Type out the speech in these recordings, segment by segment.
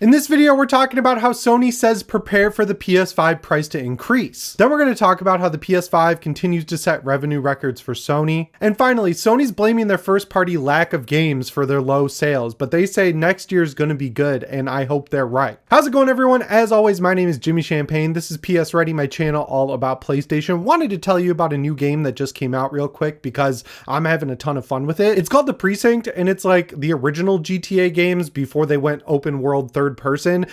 In this video, we're talking about how Sony says prepare for the PS5 price to increase. Then we're going to talk about how the PS5 continues to set revenue records for Sony. And finally, Sony's blaming their first party lack of games for their low sales, but they say next year is going to be good, and I hope they're right. How's it going, everyone? As always, my name is Jimmy Champagne. This is PSReady, my channel all about PlayStation. Wanted to tell you about a new game that just came out real quick because I'm having a ton of fun with it. It's called The Precinct, and it's like the original GTA games before they went open world third person.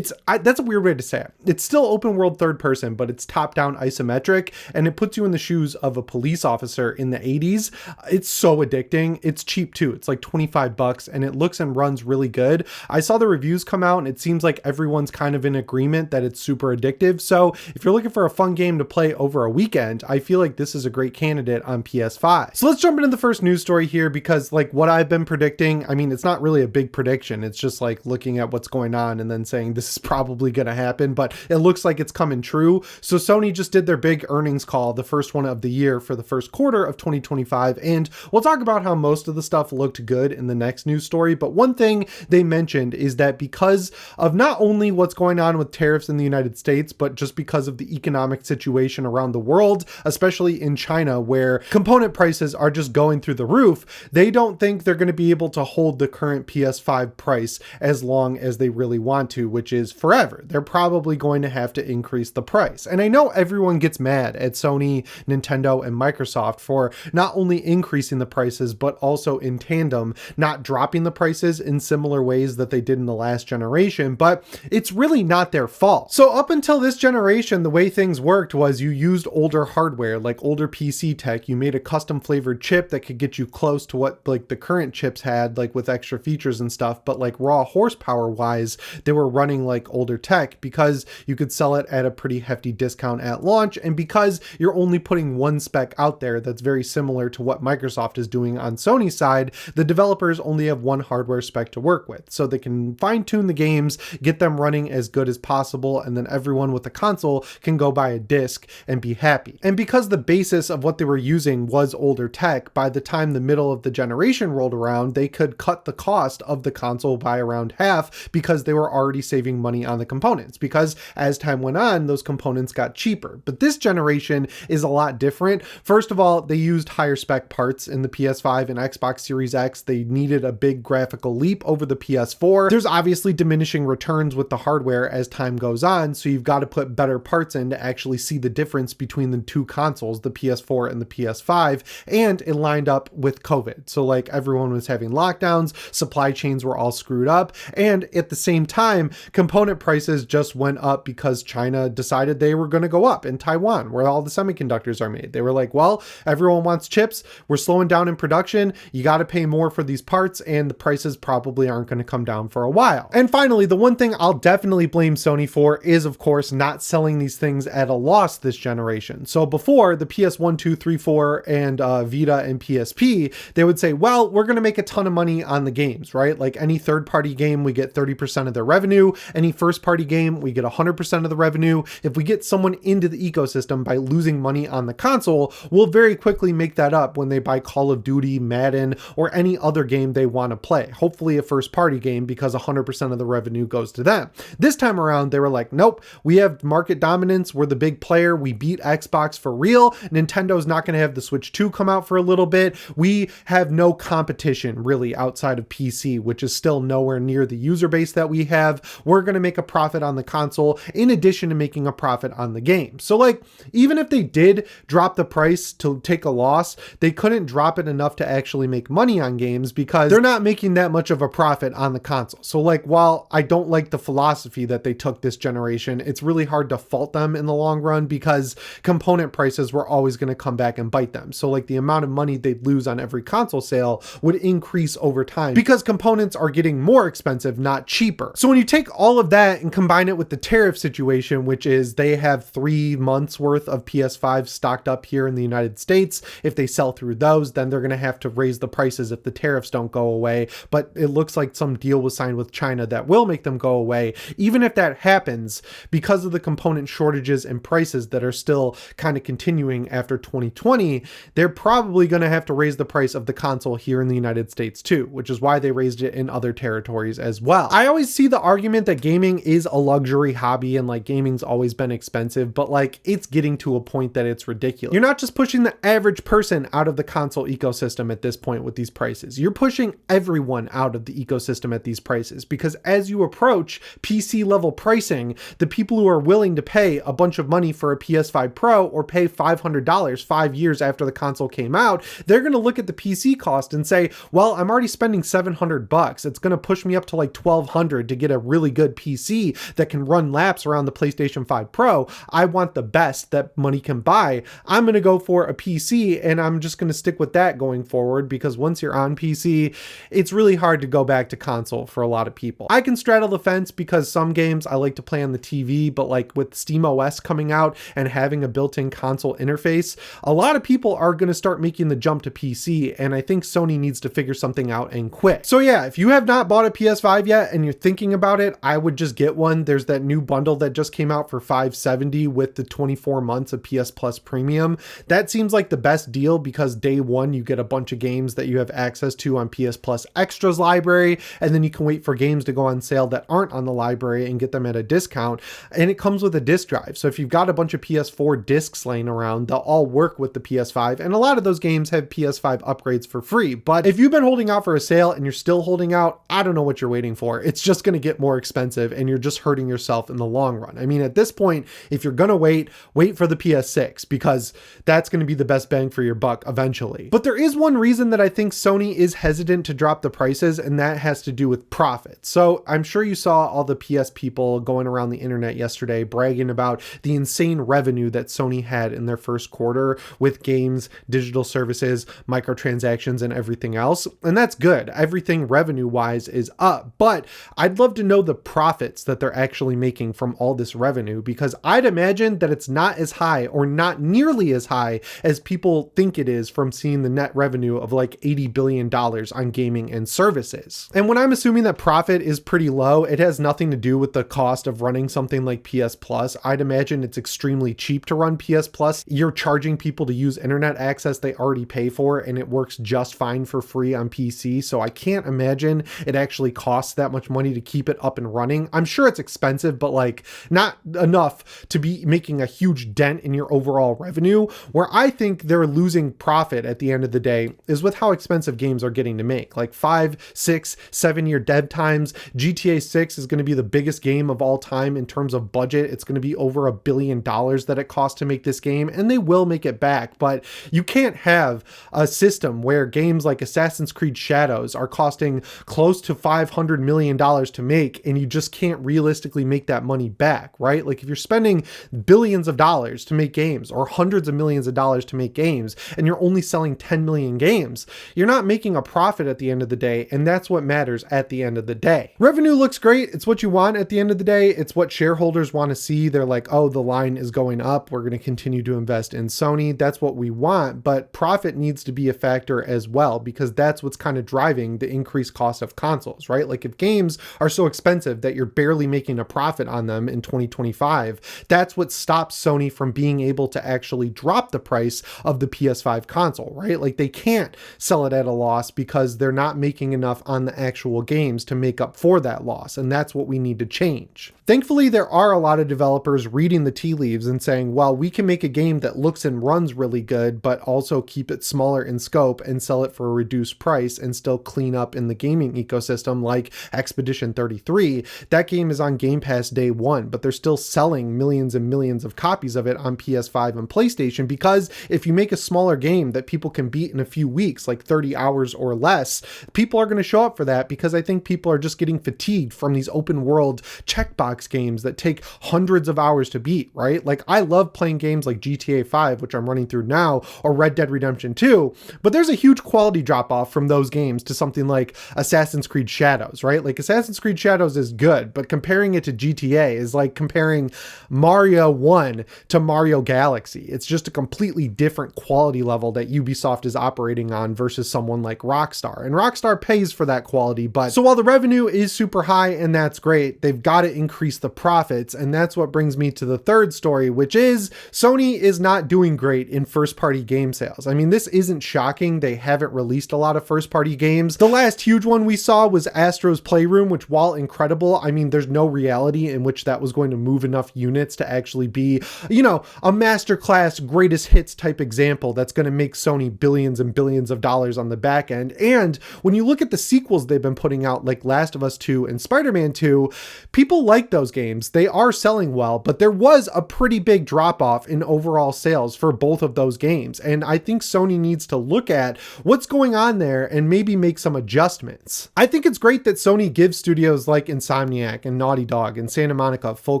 That's a weird way to say it. It's still open world third person, but it's top down isometric, and it puts you in the shoes of a police officer in the 80s. It's so addicting. It's cheap too. It's like 25 bucks, and it looks and runs really good. I saw the reviews come out, and it seems like everyone's kind of in agreement that it's super addictive. So if you're looking for a fun game to play over a weekend, I feel like this is a great candidate on PS5. So let's jump into the first news story here, because like what I've been predicting, I mean, it's not really a big prediction. It's just like looking at what's going on and then saying this is probably going to happen, but it looks like it's coming true. So Sony just did their big earnings call, the first one of the year for the first quarter of 2025. And we'll talk about how most of the stuff looked good in the next news story. But one thing they mentioned is that because of not only what's going on with tariffs in the United States, but just because of the economic situation around the world, especially in China, where component prices are just going through the roof, they don't think they're going to be able to hold the current PS5 price as long as they really want to, which is forever. They're probably going to have to increase the price. And I know everyone gets mad at Sony, Nintendo, and Microsoft for not only increasing the prices, but also in tandem, not dropping the prices in similar ways that they did in the last generation, but it's really not their fault. So up until this generation, the way things worked was you used older hardware, like older PC tech. You made a custom flavored chip that could get you close to what like the current chips had, like with extra features and stuff, but like raw horsepower wise, they were running like older tech because you could sell it at a pretty hefty discount at launch, and because you're only putting one spec out there that's very similar to what Microsoft is doing on Sony's side, the developers only have one hardware spec to work with, so they can fine-tune the games, get them running as good as possible, and then everyone with a console can go buy a disc and be happy. And because the basis of what they were using was older tech, by the time the middle of the generation rolled around, they could cut the cost of the console by around half because they were already saving money on the components, because as time went on, those components got cheaper. But this generation is a lot different. First of all, they used higher spec parts in the PS5 and Xbox Series X. They needed a big graphical leap over the PS4. There's obviously diminishing returns with the hardware as time goes on, so you've got to put better parts in to actually see the difference between the two consoles, the PS4 and the PS5, and it lined up with COVID. So like everyone was having lockdowns, supply chains were all screwed up, and at the same time, component prices just went up because China decided they were going to go up, in Taiwan, where all the semiconductors are made. They were like, well, everyone wants chips, we're slowing down in production, you got to pay more for these parts, and the prices probably aren't going to come down for a while. And finally, the one thing I'll definitely blame Sony for is, of course, not selling these things at a loss this generation. So before, the PS1, 2, 3, 4, and Vita and PSP, they would say, well, we're going to make a ton of money on the games, right? Like any third-party game, we get 30% of their revenue. Any first-party game, we get 100% of the revenue. If we get someone into the ecosystem by losing money on the console, we'll very quickly make that up when they buy Call of Duty, Madden, or any other game they want to play. Hopefully a first-party game, because 100% of the revenue goes to them. This time around, they were like, nope, we have market dominance. We're the big player. We beat Xbox for real. Nintendo's not going to have the Switch 2 come out for a little bit. We have no competition really outside of PC, which is still nowhere near the user base that we have. We're going to make a profit on the console in addition to making a profit on the game. So like, even if they did drop the price to take a loss, they couldn't drop it enough to actually make money on games because they're not making that much of a profit on the console. So like, while I don't like the philosophy that they took this generation, it's really hard to fault them in the long run because component prices were always going to come back and bite them. So like the amount of money they'd lose on every console sale would increase over time because components are getting more expensive, not cheaper. So when you take all of that and combine it with the tariff situation, which is they have 3 months worth of PS5 stocked up here in the United States. If they sell through those, then they're going to have to raise the prices if the tariffs don't go away. But it looks like some deal was signed with China that will make them go away. Even if that happens, because of the component shortages and prices that are still kind of continuing after 2020, they're probably going to have to raise the price of the console here in the United States too, which is why they raised it in other territories as well. I always see the argument that gaming is a luxury hobby and like gaming's always been expensive, but like it's getting to a point that it's ridiculous. You're not just pushing the average person out of the console ecosystem at this point with these prices. You're pushing everyone out of the ecosystem at these prices, because as you approach PC level pricing, the people who are willing to pay a bunch of money for a PS5 Pro or pay $500 5 years after the console came out, they're going to look at the PC cost and say, well, I'm already spending $700. It's going to push me up to like $1,200 to get a really good PC that can run laps around the PlayStation 5 Pro. I want the best that money can buy. I'm going to go for a PC, and I'm just going to stick with that going forward, because once you're on PC, it's really hard to go back to console for a lot of people. I can straddle the fence because some games I like to play on the TV, but like with SteamOS coming out and having a built-in console interface, a lot of people are going to start making the jump to PC, and I think Sony needs to figure something out and quick. So yeah, if you have not bought a PS5 yet and you're thinking about it, I would just get one. There's that new bundle that just came out for $570 with the 24 months of PS Plus Premium. That seems like the best deal because day one you get a bunch of games that you have access to on PS Plus Extras library, and then you can wait for games to go on sale that aren't on the library and get them at a discount. And it comes with a disc drive. So if you've got a bunch of PS4 discs laying around, they'll all work with the PS5, and a lot of those games have PS5 upgrades for free. But if you've been holding out for a sale and you're still holding out, I don't know what you're waiting for. It's just going to get more expensive, and you're just hurting yourself in the long run. I mean, at this point, if you're going to wait for the PS6, because that's going to be the best bang for your buck eventually. But there is one reason that I think Sony is hesitant to drop the prices, and that has to do with profit. So I'm sure you saw all the PS people going around the internet yesterday bragging about the insane revenue that Sony had in their first quarter with games, digital services, microtransactions, and everything else. And that's good. Everything revenue-wise is up. But I'd love to know the profits that they're actually making from all this revenue, because I'd imagine that it's not as high, or not nearly as high as people think it is from seeing the net revenue of like $80 billion on gaming and services. And when I'm assuming that profit is pretty low, it has nothing to do with the cost of running something like PS Plus. I'd imagine it's extremely cheap to run PS Plus. You're charging people to use internet access they already pay for, and it works just fine for free on PC. So I can't imagine it actually costs that much money to keep it up and running. I'm sure it's expensive, but like not enough to be making a huge dent in your overall revenue. Where I think they're losing profit at the end of the day is with how expensive games are getting to make. Like 5, 6, 7 year dev times. GTA 6 is going to be the biggest game of all time in terms of budget. It's going to be over $1 billion that it cost to make this game, and they will make it back. But you can't have a system where games like Assassin's Creed Shadows are costing close to $500 million to make, and you just can't realistically make that money back, right? Like if you're spending billions of dollars to make games, or hundreds of millions of dollars to make games, and you're only selling 10 million games, you're not making a profit at the end of the day, and that's what matters at the end of the day. Revenue looks great. It's what you want at the end of the day. It's what shareholders want to see. They're like, oh, the line is going up. We're going to continue to invest in Sony. That's what we want, but profit needs to be a factor as well, because that's what's kind of driving the increased cost of consoles, right? Like if games are so expensive that you're barely making a profit on them in 2025, that's what stops Sony from being able to actually drop the price of the PS5 console, right? Like they can't sell it at a loss because they're not making enough on the actual games to make up for that loss. And that's what we need to change. Thankfully, there are a lot of developers reading the tea leaves and saying, well, we can make a game that looks and runs really good, but also keep it smaller in scope and sell it for a reduced price and still clean up in the gaming ecosystem, like Expedition 33. That game is on Game Pass day one, but they're still selling millions and millions of copies of it on PS5 and PlayStation, because if you make a smaller game that people can beat in a few weeks, like 30 hours or less, people are going to show up for that, because I think people are just getting fatigued from these open world checkbox games that take hundreds of hours to beat, right? Like I love playing games like GTA 5, which I'm running through now, or Red Dead Redemption 2, but there's a huge quality drop off from those games to something like Assassin's Creed Shadows, right? Like Assassin's Creed Shadows is good, but comparing it to GTA is like comparing Mario 1 to Mario Galaxy. It's just a completely different quality level that Ubisoft is operating on versus someone like Rockstar. And Rockstar pays for that quality, but so while the revenue is super high and that's great, they've got to increase the profits. And that's what brings me to the third story, which is Sony is not doing great in first-party game sales. I mean, this isn't shocking. They haven't released a lot of first-party games. The last huge one we saw was Astro's Playroom, which which while incredible, I mean, there's no reality in which that was going to move enough units to actually be, you know, a masterclass greatest hits type example that's going to make Sony billions and billions of dollars on the back end. And when you look at the sequels they've been putting out, like Last of Us 2 and Spider-Man 2, people like those games. They are selling well, but there was a pretty big drop off in overall sales for both of those games. And I think Sony needs to look at what's going on there and maybe make some adjustments. I think it's great that Sony gives studios like Insomniac and Naughty Dog and Santa Monica full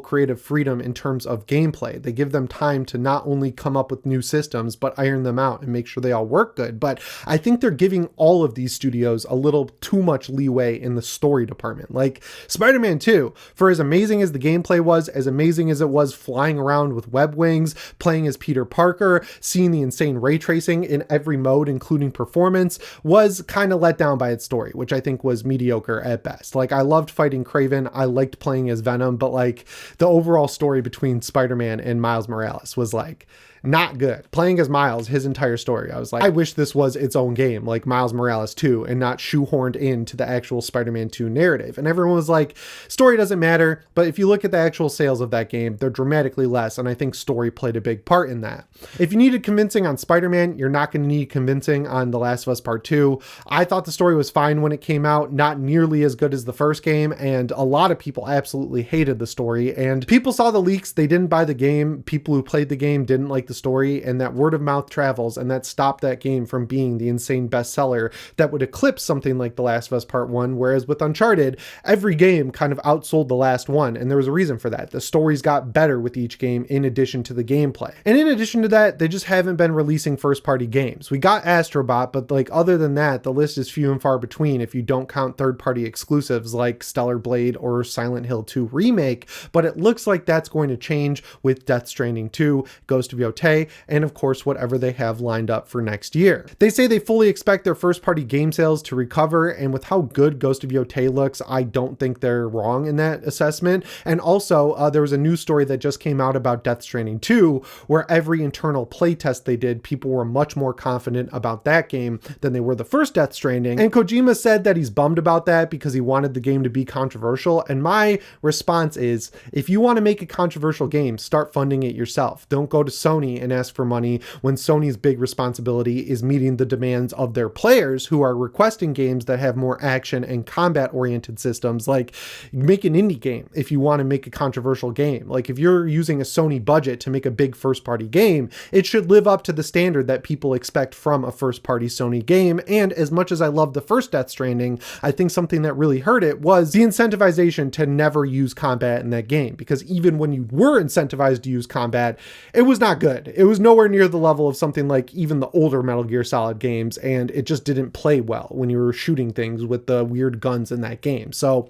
creative freedom in terms of gameplay. They give them time to not only come up with new systems, but iron them out and make sure they all work good. But I think they're giving all of these studios a little too much leeway in the story department. Like Spider-Man 2, for as amazing as the gameplay was, as amazing as it was flying around with web wings, playing as Peter Parker, seeing the insane ray tracing in every mode, including performance, was kind of let down by its story, which I think was mediocre at best. Like, I loved fighting Kraven, I liked playing as Venom, but like the overall story between Spider-Man and Miles Morales was like not good. Playing as Miles, his entire story, I was like, I wish this was its own game, like Miles Morales 2, and not shoehorned into the actual Spider-Man 2 narrative. And everyone was like, story doesn't matter, but if you look at the actual sales of that game, they're dramatically less, and I think story played a big part in that. If you needed convincing on Spider-Man, you're not going to need convincing on The Last of Us Part 2. I thought the story was fine when it came out, not nearly as good as the first game, and a lot of people absolutely hated the story, and people saw the leaks, they didn't buy the game, people who played the game didn't like the story, and that word of mouth travels, and that stopped that game from being the insane bestseller that would eclipse something like The Last of Us Part 1, whereas with Uncharted, every game kind of outsold the last one, and there was a reason for that. The stories got better with each game in addition to the gameplay. And in addition to that, they just haven't been releasing first-party games. We got Astrobot, but like other than that, the list is few and far between if you don't count third-party exclusives like Stellar Blade or Silent Hill 2 Remake, but it looks like that's going to change with Death Stranding 2, Ghost of Yotei, and of course whatever they have lined up for next year. They say they fully expect their first party game sales to recover, and with how good Ghost of Yotei looks, I don't think they're wrong in that assessment. And also there was a news story that just came out about Death Stranding 2, where every internal playtest they did, people were much more confident about that game than they were the first Death Stranding. And Kojima said that he's bummed about that because he wanted the game to be controversial. And my response is, if you want to make a controversial game, start funding it yourself. Don't go to Sony and ask for money when Sony's big responsibility is meeting the demands of their players who are requesting games that have more action and combat oriented systems. Like, make an indie game if you want to make a controversial game. Like, if you're using a Sony budget to make a big first party game, it should live up to the standard that people expect from a first party Sony game. And as much as I love the first Death Stranding, I think something that really hurt it was the incentivization to never use combat in that game, because even when you were incentivized to use combat, it was not good. It was nowhere near the level of something like even the older Metal Gear Solid games, and it just didn't play well when you were shooting things with the weird guns in that game. So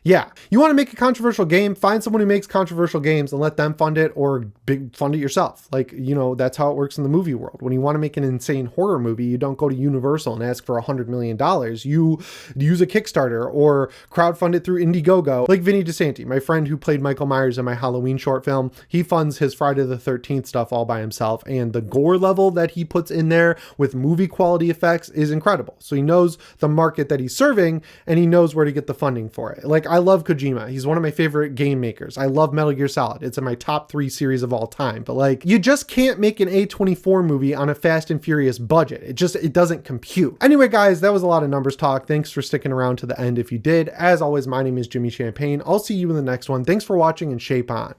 yeah, you want to make a controversial game, find someone who makes controversial games and let them fund it, or fund it yourself. Like, you know, that's how it works in the movie world. When you want to make an insane horror movie, you don't go to Universal and ask for $100 million. You use a Kickstarter or crowdfund it through Indiegogo. Like Vinny DeSanti, my friend who played Michael Myers in my Halloween short film, he funds his Friday the 13th stuff all by himself, and the gore level that he puts in there with movie quality effects is incredible. So he knows the market that he's serving, and he knows where to get the funding for it. Like, I love Kojima. He's one of my favorite game makers. I love Metal Gear Solid. It's in my top 3 series of all time. But like, you just can't make an A24 movie on a Fast and Furious budget. It doesn't compute. Anyway, guys, that was a lot of numbers talk. Thanks for sticking around to the end if you did. As always, my name is Jimmy Champagne. I'll see you in the next one. Thanks for watching, and shape on.